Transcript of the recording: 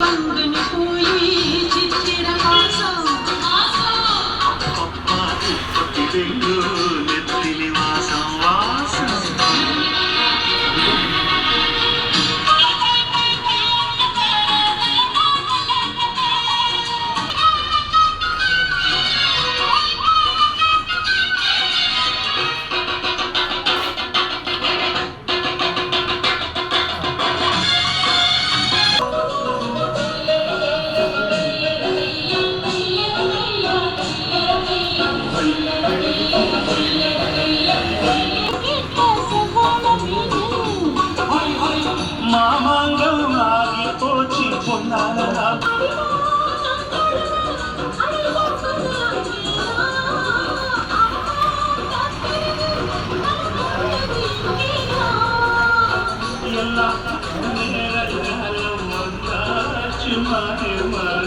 பங்குனி போய் சித்திர மாசம் பப்பா உற்பத்தி வெள்ளு நெத்திலி வாசம் வாசம் மாமாங்கம் ஆகி போச்சு பொன்னானா எல்லாம் நேரம் வந்தாச்சு மாறி மாறி